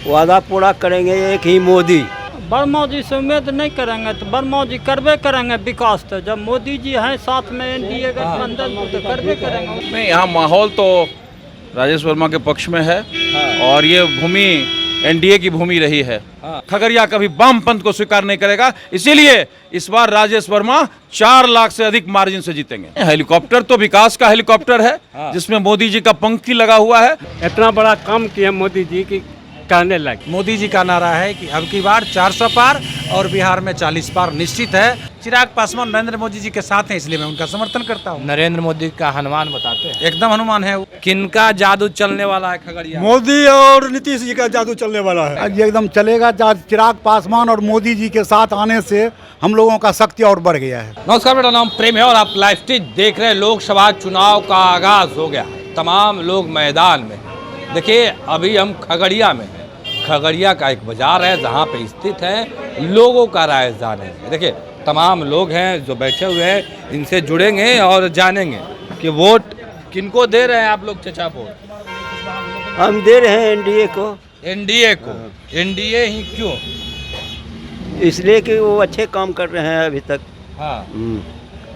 वादा पूरा करेंगे एक ही मोदी। वर्मा जी से उम्मीद नहीं करेंगे तो वर्मा जी करबे करेंगे विकास। तो जब मोदी जी हैं साथ में एनडीए गठबंधन तो करबे करेंगे। नहीं, यहाँ माहौल तो राजेश वर्मा के पक्ष में है और ये भूमि एनडीए की भूमि रही है। खगड़िया कभी वामपंथ को स्वीकार नहीं करेगा, इसीलिए इस बार राजेश वर्मा 4 लाख से अधिक मार्जिन से जीतेंगे। हेलीकॉप्टर तो विकास का हेलीकॉप्टर है जिसमें मोदी जी का पंक्ति लगा हुआ है। इतना बड़ा काम किया मोदी जी की कहने लगे। मोदी जी का नारा है कि अब की बार 400 पार और बिहार में 40 पार निश्चित है। चिराग पासवान नरेंद्र मोदी जी के साथ हैं, इसलिए मैं उनका समर्थन करता हूँ। नरेंद्र मोदी का हनुमान बताते हैं। एकदम हनुमान है। किनका जादू चलने वाला है खगड़िया? मोदी और नीतीश जी का जादू चलने वाला है। ये एकदम चलेगा। चिराग पासवान और मोदी जी के साथ आने से हम लोगों का शक्ति और बढ़ गया है। नमस्कार, मेरा नाम प्रेम है और आप लाइव स्ट्रीट देख रहे हैं। लोकसभा चुनाव का आगाज हो गया है, तमाम लोग मैदान में। देखिए, अभी हम खगड़िया में हैं। खगड़िया का एक बाजार है जहाँ पे स्थित है, लोगों का राय जानेंगे। देखिए, तमाम लोग हैं जो बैठे हुए हैं, इनसे जुड़ेंगे और जानेंगे कि वोट किनको दे रहे हैं आप लोग। चचा, वोट हम दे रहे हैं एनडीए को। एनडीए को। एनडीए ही क्यों? इसलिए कि वो अच्छे काम कर रहे हैं अभी तक। हाँ,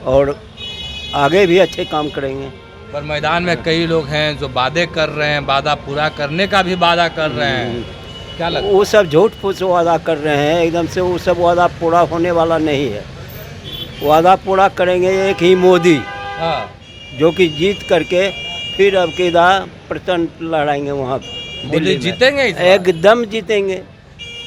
और आगे भी अच्छे काम करेंगे। पर मैदान में कई लोग हैं जो वादे कर रहे हैं, वादा पूरा करने का भी वादा कर रहे हैं। क्या लगता है? वो सब झूठ फूस वादा कर रहे हैं, एकदम से वो सब वादा पूरा होने वाला नहीं है। वादा पूरा करेंगे एक ही मोदी, हाँ, जो कि जीत करके फिर अब की प्रचंड लड़ाएंगे वहाँ दिल्ली जीतेंगे इस बार? एकदम जीतेंगे।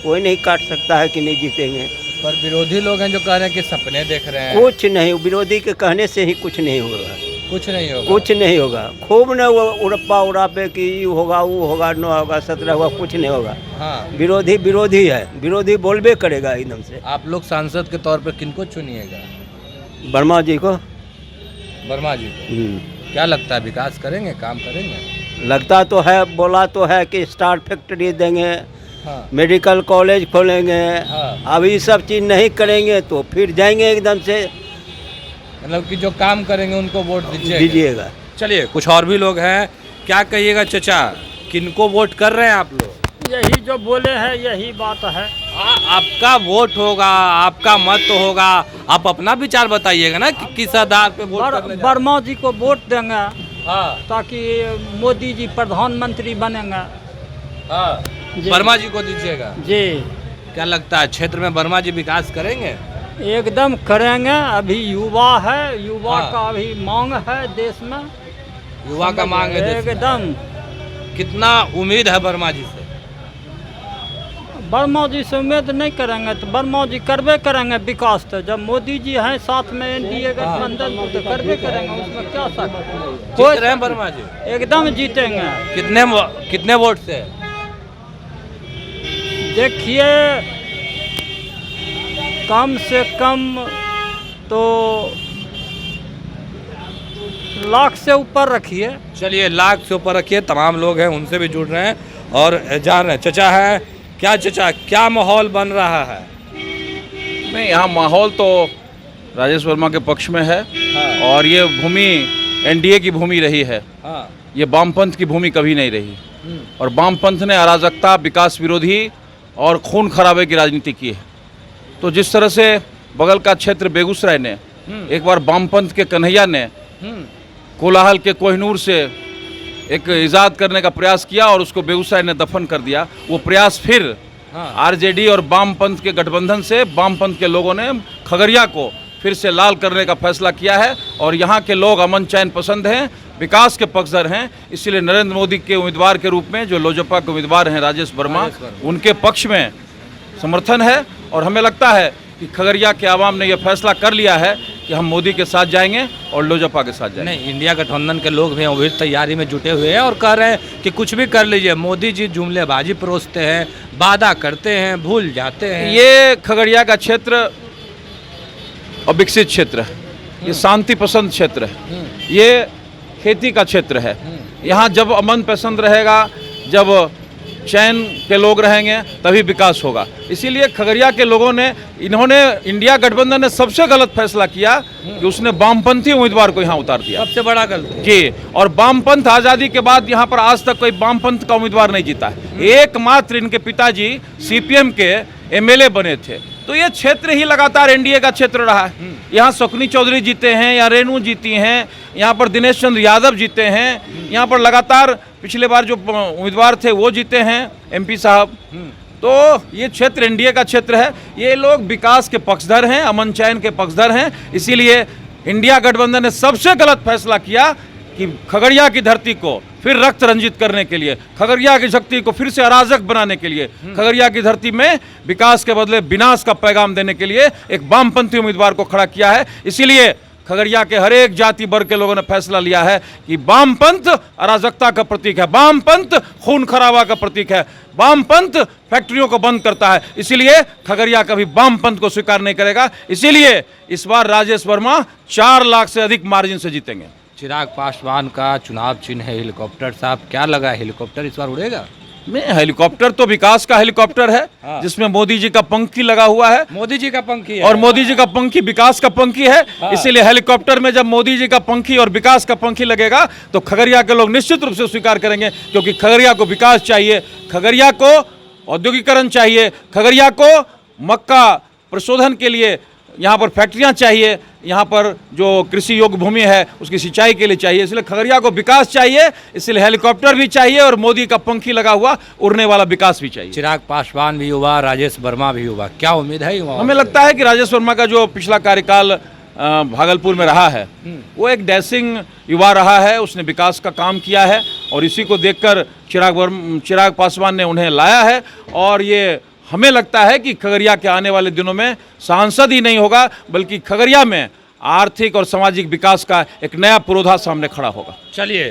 कोई नहीं काट सकता है कि नहीं जीतेंगे। पर विरोधी लोग हैं जो कह रहे हैं कि सपने देख रहे हैं। कुछ नहीं, विरोधी के कहने से ही कुछ नहीं होगा। कुछ नहीं होगा। कुछ नहीं होगा। खूब न वो उड़प्पा उड़ापे कि होगा वो होगा न होगा 17 होगा, कुछ नहीं होगा। हाँ, विरोधी विरोधी है, विरोधी बोलबे करेगा एकदम से। आप लोग सांसद के तौर पे किनको चुनिएगा? वर्मा जी को। वर्मा जी को। क्या लगता है, विकास करेंगे, काम करेंगे? लगता तो है, बोला तो है कि स्टार फैक्ट्री देंगे, हाँ, मेडिकल कॉलेज खोलेंगे। हाँ। अब ये सब चीज़ नहीं करेंगे तो फिर जाएंगे एकदम से। मतलब कि जो काम करेंगे उनको वोट दीजिएगा। चलिए, कुछ और भी लोग हैं। क्या कहिएगा चचा, किनको वोट कर रहे हैं आप लोग? यही जो बोले हैं यही बात है। आपका वोट होगा, आपका मत होगा, आप अपना विचार बताइएगा ना कि किस आधार पे वोट करने जा रहे हैं। वर्मा जी को वोट देंगे हाँ, ताकि मोदी जी प्रधानमंत्री बनेंगे। हाँ, जी। वर्मा जी को दीजिएगा। जी, क्या लगता है, क्षेत्र में वर्मा जी विकास करेंगे? एकदम करेंगे। अभी युवा है, युवा हाँ। का अभी मांग है देश में। युवा का मांग है देश में। एकदम। कितना उम्मीद है वर्मा जी से? वर्मा जी से उम्मीद नहीं करेंगे तो वर्मा जी करबे करेंगे विकास। तो जब मोदी जी हैं साथ में एनडीए गठबंधन तो करबे करेंगे, उसमें क्या शक। जीत रहे हैं वर्मा जी? एकदम जीतेंगे। कितने वोट से? देखिए, कम से कम तो लाख से ऊपर रखिए। चलिए, लाख से ऊपर रखिए। तमाम लोग हैं, उनसे भी जुड़ रहे हैं और जान रहे हैं। चचा है क्या? चचा, क्या माहौल बन रहा है? नहीं, यहाँ माहौल तो राजेश वर्मा के पक्ष में है और ये भूमि एनडीए की भूमि रही है। हाँ, ये वामपंथ की भूमि कभी नहीं रही और वामपंथ ने अराजकता, विकास विरोधी और खून खराबे की राजनीति की है। तो जिस तरह से बगल का क्षेत्र बेगूसराय ने एक बार वामपंथ के कन्हैया ने कोलाहल के कोहिनूर से एक इजाद करने का प्रयास किया और उसको बेगूसराय ने दफन कर दिया, वो प्रयास फिर आरजेडी और वामपंथ के गठबंधन से वामपंथ के लोगों ने खगड़िया को फिर से लाल करने का फैसला किया है और यहाँ के लोग अमन चैन पसंद हैं, विकास के पक्षधर हैं। इसलिए नरेंद्र मोदी के उम्मीदवार के रूप में जो लोजपा के उम्मीदवार हैं राजेश वर्मा, उनके पक्ष में समर्थन है और हमें लगता है कि खगड़िया के आवाम ने यह फैसला कर लिया है कि हम मोदी के साथ जाएंगे और लोजपा के साथ जाएंगे। नहीं, इंडिया गठबंधन के लोग भी हैं, वो भी तैयारी में जुटे हुए हैं और कह रहे हैं कि कुछ भी कर लीजिए, मोदी जी जुमलेबाजी परोसते हैं, वादा करते हैं, भूल जाते हैं। ये खगड़िया का क्षेत्र अविकसित क्षेत्र है, ये शांति पसंद क्षेत्र है, ये खेती का क्षेत्र है। यहाँ जब अमन पसंद रहेगा, जब चैन के लोग रहेंगे तभी विकास होगा। इसीलिए खगड़िया के लोगों ने इंडिया गठबंधन ने सबसे गलत फैसला किया कि उसने वामपंथी उम्मीदवार को यहाँ उतार दिया। सबसे बड़ा गलती जी, और वामपंथ आज़ादी के बाद यहाँ पर आज तक कोई वामपंथ का उम्मीदवार नहीं जीता है। एकमात्र इनके पिताजी सीपीएम के एमएलए बने थे। तो ये क्षेत्र ही लगातार एनडीए का क्षेत्र रहा है। यहाँ शकुनी चौधरी जीते हैं, यहाँ रेणु जीती हैं, यहाँ पर दिनेश चंद्र यादव जीते हैं, यहाँ पर लगातार पिछले बार जो उम्मीदवार थे वो जीते हैं एमपी साहब। तो ये क्षेत्र एनडीए का क्षेत्र है। ये लोग विकास के पक्षधर हैं, अमन चैन के पक्षधर हैं। इसीलिए इंडिया गठबंधन ने सबसे गलत फैसला किया कि खगड़िया की धरती को फिर रक्त रंजित करने के लिए, खगड़िया की शक्ति को फिर से अराजक बनाने के लिए, खगड़िया की धरती में विकास के बदले विनाश का पैगाम देने के लिए एक वामपंथी उम्मीदवार को खड़ा किया है। इसीलिए खगड़िया के हर एक जाति वर्ग के लोगों ने फैसला लिया है कि वामपंथ अराजकता का प्रतीक है, वामपंथ खून खराबा का प्रतीक है, वामपंथ फैक्ट्रियों को बंद करता है। इसीलिए खगड़िया कभी वामपंथ को स्वीकार नहीं करेगा। इसीलिए इस बार राजेश वर्मा 4 लाख से अधिक मार्जिन से जीतेंगे। चिराग पासवान का चुनाव चिन्ह है हेलीकॉप्टर। साहब क्या लगा, हेलीकॉप्टर इस बार उड़ेगा? नहीं, हेलीकॉप्टर तो विकास का हेलीकॉप्टर है, जिसमें मोदी जी का पंखी लगा हुआ है। मोदी जी का पंखी है और मोदी जी का पंखी विकास का पंखी है। इसीलिए हेलीकॉप्टर में जब मोदी जी का पंखी और विकास का पंखी लगेगा तो खगड़िया के लोग निश्चित रूप से स्वीकार करेंगे, क्योंकि खगड़िया को विकास चाहिए, खगड़िया को औद्योगिकरण चाहिए, खगड़िया को मक्का प्रशोधन के लिए यहाँ पर फैक्ट्रियाँ चाहिए, यहाँ पर जो कृषि योग्य भूमि है उसकी सिंचाई के लिए चाहिए। इसलिए खगड़िया को विकास चाहिए, इसलिए हेलीकॉप्टर भी चाहिए और मोदी का पंखी लगा हुआ उड़ने वाला विकास भी चाहिए। चिराग पासवान भी हुआ, राजेश वर्मा भी हुआ, क्या उम्मीद है युवाओं? हमें लगता है कि राजेश वर्मा का जो पिछला कार्यकाल भागलपुर में रहा है वो एक डैशिंग युवा रहा है, उसने विकास का काम किया है और इसी को देखकर चिराग पासवान ने उन्हें लाया है। और ये हमें लगता है कि खगड़िया के आने वाले दिनों में सांसद ही नहीं होगा, बल्कि खगड़िया में आर्थिक और सामाजिक विकास का एक नया पुरोधा सामने खड़ा होगा। चलिए,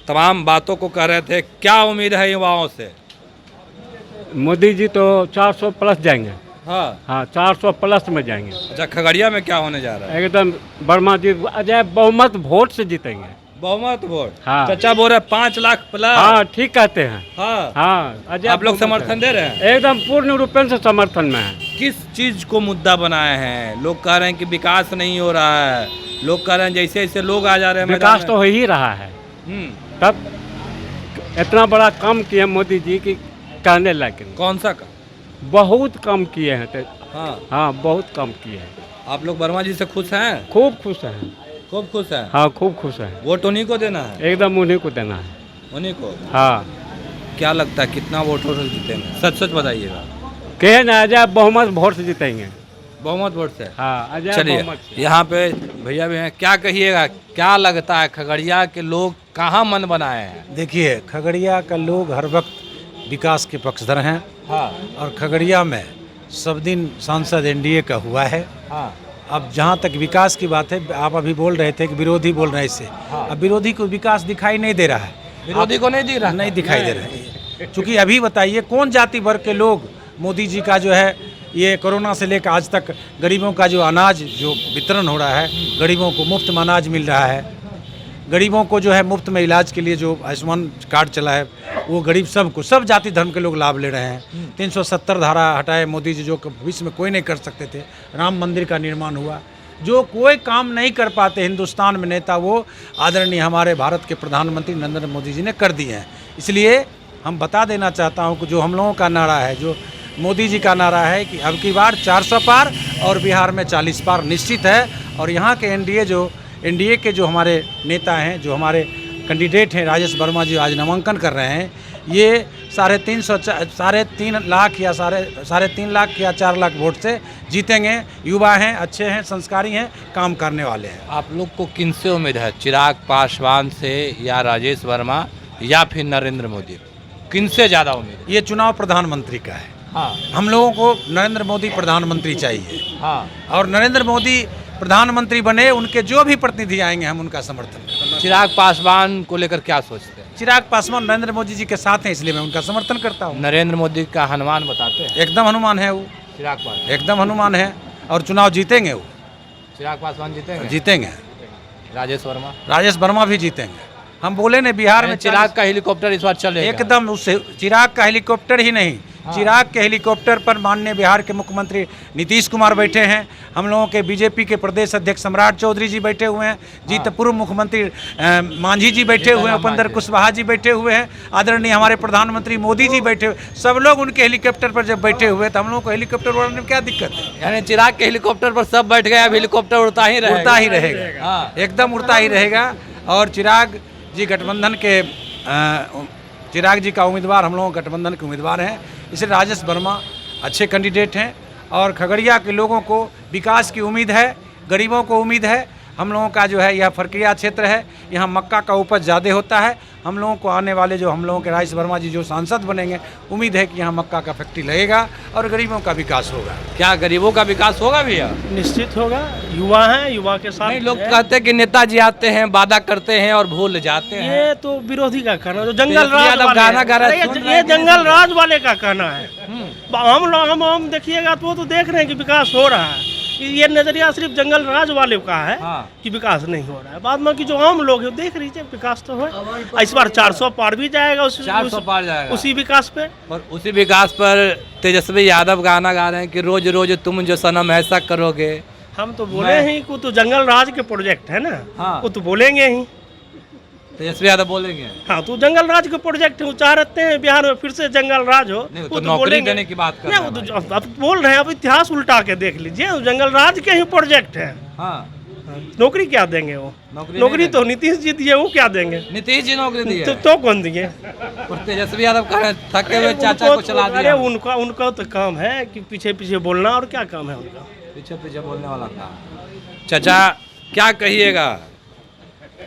तमाम बातों को कह रहे थे, क्या उम्मीद है युवाओं से? मोदी जी तो 400 प्लस जाएंगे। हाँ, 400 प्लस में जाएंगे। अच्छा, खगड़िया में क्या होने जा रहा है? एकदम वर्मा जी अजय बहुमत वोट से जीतेंगे। बहुमत वोट? हाँ। चाचा बोल रहे 5 लाख प्लस। हाँ, ठीक कहते हैं। हाँ, अजय आप लोग समर्थन दे रहे हैं? एकदम पूर्ण रूपेण से समर्थन में है। किस चीज को मुद्दा बनाए हैं? लोग कह रहे हैं कि विकास नहीं हो रहा है, लोग कह रहे हैं जैसे जैसे लोग आ जा रहे हैं विकास तो हो ही रहा है। तब इतना बड़ा काम किया मोदी जी की कहने लायक। कौन सा काम? बहुत कम किए हैं तो। हाँ, बहुत कम किए हैं। आप लोग वर्मा जी से खुश हैं? खूब खुश हैं। खूब खुश हैं? हाँ, खूब खुश हैं। वोट उन्हीं को देना है? एकदम उन्हीं को देना है। उन्हीं को? हाँ। क्या लगता है कितना वोटों से जीतेंगे? सच सच बताइएगा। कहे ना अजय बहुमत वोट से जीतेंगे। बहुमत वोट से? हाँ, अजय चलिए, बहुमत से। यहाँ पे भैया भी हैं, क्या कहिएगा, क्या लगता है खगड़िया के लोग कहाँ मन बनाए हैं? देखिए, खगड़िया का लोग हर वक्त विकास के पक्षधर हैं। हाँ। और खगड़िया में सब दिन सांसद एनडीए का हुआ है। हाँ। अब जहाँ तक विकास की बात है, आप अभी बोल रहे थे कि विरोधी बोल रहे हैं इससे। अब विरोधी को विकास दिखाई नहीं दे रहा है। विरोधी को नहीं दिख रहा? नहीं दिखाई दे रहा है। क्योंकि अभी बताइए कौन जाति वर्ग के लोग मोदी जी का जो है ये कोरोना से लेकर आज तक गरीबों का जो अनाज जो वितरण हो रहा है, गरीबों को मुफ्त में अनाज मिल रहा है, गरीबों को जो है मुफ्त में इलाज के लिए जो आयुष्मान कार्ड चला है वो गरीब सबको, सब जाति धर्म के लोग लाभ ले रहे हैं। 370 धारा हटाए मोदी जी, जो भविष्य में कोई नहीं कर सकते थे। राम मंदिर का निर्माण हुआ। जो कोई काम नहीं कर पाते हिंदुस्तान में नेता, वो आदरणीय हमारे भारत के प्रधानमंत्री नरेंद्र मोदी जी ने कर दिए हैं। इसलिए हम बता देना चाहता हूँ कि जो हम लोगों का नारा है, जो मोदी जी का नारा है कि अब की बार 400 पार और बिहार में 40 पार निश्चित है। और यहाँ के एनडीए के जो हमारे नेता हैं, जो हमारे कैंडिडेट हैं, राजेश वर्मा जी आज नामांकन कर रहे हैं, ये 3.5 लाख या 3.5 लाख या 4 लाख वोट से जीतेंगे। युवा हैं, अच्छे हैं, संस्कारी हैं, काम करने वाले हैं। आप लोग को किन से उम्मीद है? चिराग पासवान से या राजेश वर्मा या फिर नरेंद्र मोदी? किन से ज़्यादा उम्मीद है? ये चुनाव प्रधानमंत्री का है। हाँ। हम लोगों को नरेंद्र मोदी प्रधानमंत्री चाहिए। हाँ। और नरेंद्र मोदी प्रधानमंत्री बने, उनके जो भी प्रतिनिधि आएंगे हम उनका समर्थन करेंगे। चिराग पासवान को लेकर क्या सोचते हैं? चिराग पासवान नरेंद्र मोदी जी के साथ हैं, इसलिए मैं उनका समर्थन करता हूँ। नरेंद्र मोदी का हनुमान बताते हैं? एकदम हनुमान है वो। चिराग पासवान एकदम हनुमान है और चुनाव जीतेंगे वो। चिराग पासवान जीतेंगे? जीतेंगे। राजेश वर्मा? राजेश वर्मा भी जीतेंगे। हम बोले ने बिहार में चिराग का हेलीकॉप्टर इस बार चलेगा। एकदम उससे चिराग का हेलीकॉप्टर ही नहीं, चिराग के हेलीकॉप्टर पर माननीय बिहार के मुख्यमंत्री नीतीश कुमार बैठे हैं, हम लोगों के बीजेपी के प्रदेश अध्यक्ष सम्राट चौधरी जी बैठे हुए हैं, जीत पूर्व मुख्यमंत्री मांझी जी बैठे हुए हैं, उपेंद्र कुशवाहा जी बैठे हुए हैं, आदरणीय हमारे प्रधानमंत्री मोदी जी बैठे हुए, सब लोग उनके हेलीकॉप्टर पर जब बैठे हुए तो हम लोगों को हेलीकॉप्टर उड़ाने में क्या दिक्कत है? यानी चिराग के हेलीकॉप्टर पर सब बैठ गए, अब हेलीकॉप्टर उड़ता ही रहेगा। हाँ। एकदम उड़ता ही रहेगा। और चिराग जी गठबंधन के चिराग जी का उम्मीदवार, हम लोगों गठबंधन के उम्मीदवार हैं, इसलिए राजेश वर्मा अच्छे कैंडिडेट हैं। और खगड़िया के लोगों को विकास की उम्मीद है, गरीबों को उम्मीद है। हम लोगों का जो है यह फरकिया क्षेत्र है, यहाँ मक्का का उपज ज़्यादा होता है। हम लोगों को आने वाले जो हम लोगों के राजेश वर्मा जी जो सांसद बनेंगे, उम्मीद है कि यहाँ मक्का का फैक्ट्री लगेगा और गरीबों का विकास होगा। क्या गरीबों का विकास होगा भैया? निश्चित होगा। युवा हैं, युवा के साथ नहीं, लोग कहते हैं कि नेताजी आते हैं, वादा करते हैं और भूल जाते हैं। ये तो विरोधी का कहना, जो जंगल तेजस्वी राज यादव वाले गाना गा रहे हैं, हैं। सुन रहे ये हैं। जंगल राज वाले का कहना है। हम देखिएगा तो वो तो देख रहे हैं कि विकास हो रहा है। ये नजरिया सिर्फ जंगल राज वाले का है कि विकास नहीं हो रहा है। बाद में कि जो आम लोग हैं देख लीजिए विकास तो है। इस बार 400 पार भी जाएगा, 400 पार जाएगा उसी विकास पे। और उसी विकास पर तेजस्वी यादव गाना गा रहे हैं कि रोज रोज तुम जो सनम ऐसा करोगे। हम तो बोले ही कि तो जंगल राज के प्रोजेक्ट है ना, वो तो बोलेंगे ही। तेजस्वी यादव बोलेंगे हाँ, तो जंगल राज के प्रोजेक्ट है, वो चाहते हैं बिहार में फिर से जंगल राज हो। नहीं, वो तो नौकरी बोलेंगे। देने की बात कर नहीं, रहे वो हैं तो अब बोल रहे हैं, अब इतिहास उल्टा के देख लीजिए, वो जंगल राज के ही प्रोजेक्ट है। हाँ, नौकरी क्या देंगे वो? नौकरी तो नीतीश जी दिए, वो क्या देंगे? नीतीश जी नौकरी दिए तो कौन दिए? और तेजस्वी यादव कह रहे हैं, थके हुए चाचा को चला अरे दिया। उनका तो काम है कि पीछे पीछे बोलना, और क्या काम है उनका? पीछे पीछे बोलने वाला काम। चाचा क्या कहिएगा,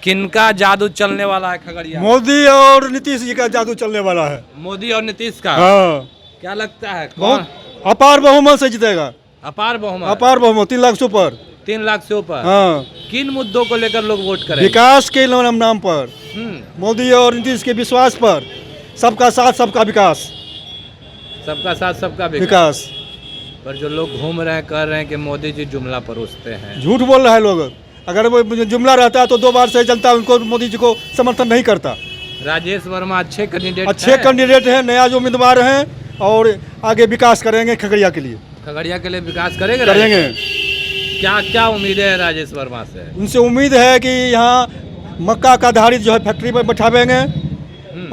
किनका जादू चलने वाला है खगड़िया? मोदी और नीतीश जी का जादू चलने वाला है। मोदी और नीतीश का। हाँ, क्या लगता है कौन बहुत अपार बहुमत से जीतेगा। अपार बहुमत? अपार बहुमत 3 लाख से ऊपर। 3 लाख से ऊपर। हाँ, किन मुद्दों को लेकर लोग वोट करें? विकास के नाम पर, मोदी और नीतीश के विश्वास पर, सबका साथ सबका विकास। सबका साथ सबका विकास पर जो लोग घूम रहे हैं कह रहे हैं कि मोदी जी जुमला परोसते हैं। झूठ बोल रहा है लोग। अगर वो जुमला रहता है तो 2 बार से जनता उनको मोदी जी को समर्थन नहीं करता। राजेश वर्मा अच्छे कैंडिडेट हैं, नया जो उम्मीदवार हैं और आगे विकास करेंगे खगड़िया के लिए। खगड़िया के लिए विकास करेंगे। क्या क्या उम्मीद है राजेश वर्मा से? उनसे उम्मीद है कि यहाँ मक्का का आधारित जो है फैक्ट्री पर बैठावेंगे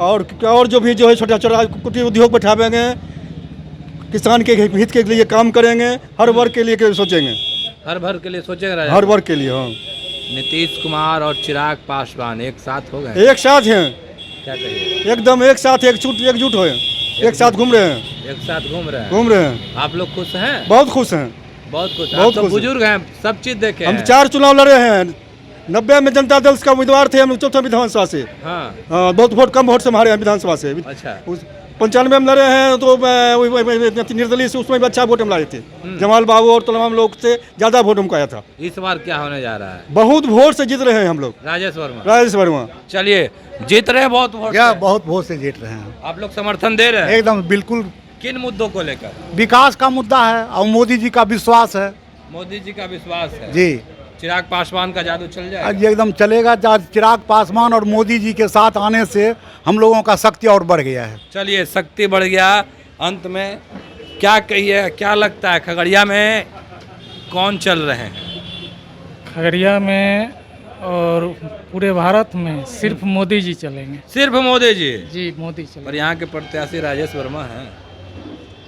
और जो भी जो है छोटा छोटा कुटीर उद्योग बैठावेंगे, किसान के हित के लिए काम करेंगे, हर वर्ग के लिए सोचेंगे। हर भर के लिए सोचेगा? हर वर्ग के लिए। हाँ, नीतीश कुमार और चिराग पासवान एक साथ हो गए? एक साथ हैं, क्या कहिए? एकदम एक साथ एकजुट हुए, एक साथ घूम रहे हैं। एक साथ घूम रहे हैं। आप लोग खुश हैं? बहुत खुश हैं। बहुत खुश। बहुत खुश। बुजुर्ग हैं, सब चीज देखे हम हैं। 4 चुनाव लड़े हैं। 90 में जनता दल का उम्मीदवार थे हम, 4था विधानसभा से। हाँ, बहुत वोट कम वोट से हमारे यहाँ विधानसभा से। अच्छा। 95 में लड़े हैं तो निर्दलीय से, उसमें भी अच्छा वोट हम लाए थे। जमाल बाबू और तमाम लोग से ज़्यादा वोट हमको आया था। इस बार क्या होने जा रहा है? बहुत वोट से जीत रहे हैं हम लोग। राजेश वर्मा चलिए, जीत रहे हैं बहुत वोट। क्या बहुत वोट से जीत रहे हैं। आप लोग समर्थन दे रहे हैं? एकदम बिल्कुल। किन मुद्दों को लेकर? विकास का मुद्दा है और मोदी जी का विश्वास है। मोदी जी का विश्वास है जी। चिराग पासवान का जादू चल जाएगा? आज एकदम चलेगा। चिराग पासवान और मोदी जी के साथ आने से हम लोगों का शक्ति और बढ़ गया है। चलिए, शक्ति बढ़ गया। अंत में क्या कहिए, क्या लगता है खगड़िया में कौन चल रहे हैं? खगड़िया में और पूरे भारत में सिर्फ मोदी जी चलेंगे। सिर्फ मोदी जी? जी, मोदी चलेंगे। और यहाँ के प्रत्याशी राजेश वर्मा हैं।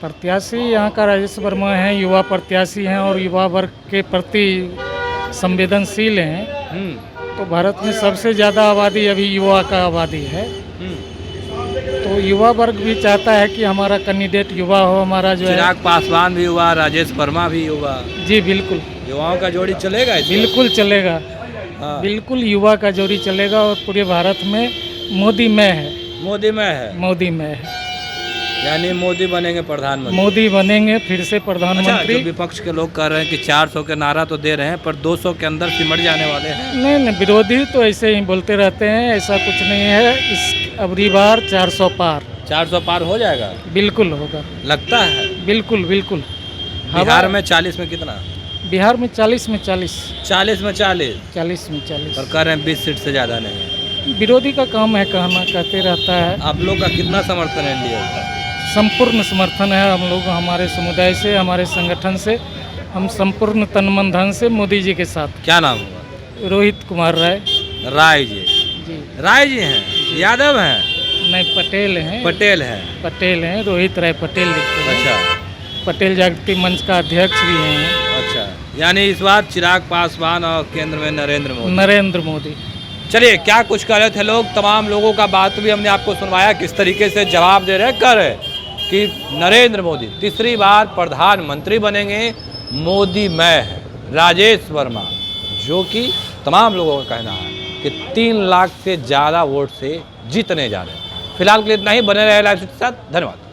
प्रत्याशी यहाँ का राजेश वर्मा है, युवा प्रत्याशी हैं और युवा वर्ग के प्रति संवेदनशील हैं। तो भारत में सबसे ज़्यादा आबादी अभी युवा का आबादी है। तो युवा वर्ग भी चाहता है कि हमारा कैंडिडेट युवा हो। हमारा जो है चिराग पासवान भी युवा, राजेश वर्मा भी युवा। जी बिल्कुल, युवाओं का जोड़ी चलेगा? बिल्कुल चलेगा। हाँ। बिल्कुल युवा का जोड़ी चलेगा और पूरे भारत में मोदी में है। मोदी में है? मोदी में है, यानी मोदी बनेंगे प्रधानमंत्री? मोदी बनेंगे फिर से प्रधानमंत्री। अच्छा, जो विपक्ष के लोग कह रहे हैं कि 400 के नारा तो दे रहे हैं पर 200 के अंदर सिमट जाने वाले हैं। नहीं, विरोधी तो ऐसे ही बोलते रहते हैं, ऐसा कुछ नहीं है। इस अबरी बार 400 पार। 400 पार हो जाएगा? बिल्कुल होगा, लगता है? बिल्कुल बिल्कुल। बिहार में 40 में कितना? बिहार में 40 में 40। 40 में 40? 40 में 40। और कह रहे हैं 20 सीट से ज़्यादा नहीं। विरोधी का काम है कहना, कहते रहता है। आप लोग का कितना समर्थन है एनडीए का? संपूर्ण समर्थन है हम लोग, हमारे समुदाय से, हमारे संगठन से, हम संपूर्ण तन मन धन से मोदी जी के साथ। क्या नाम हुआ? रोहित कुमार राय राय जी। जी। राय जी हैं, यादव हैं? नहीं, पटेल हैं। पटेल हैं। पटेल हैं, रोहित राय पटेल लिखते हैं। अच्छा। पटेल जागृति मंच का अध्यक्ष भी हैं। अच्छा, यानी इस बार चिराग पासवान और केंद्र में नरेंद्र मोदी। नरेंद्र मोदी। चलिए, क्या कुछ कह रहे थे लोग, तमाम लोगों का बात भी हमने आपको सुनवाया, किस तरीके से जवाब दे रहे कर रहे कि नरेंद्र मोदी तीसरी बार प्रधानमंत्री बनेंगे, मोदी मैं है। राजेश वर्मा, जो कि तमाम लोगों का कहना है कि 3 लाख से ज़्यादा वोट से जीतने जा रहे हैं। फिलहाल के लिए इतना ही, बने रहे लाइव के साथ। धन्यवाद।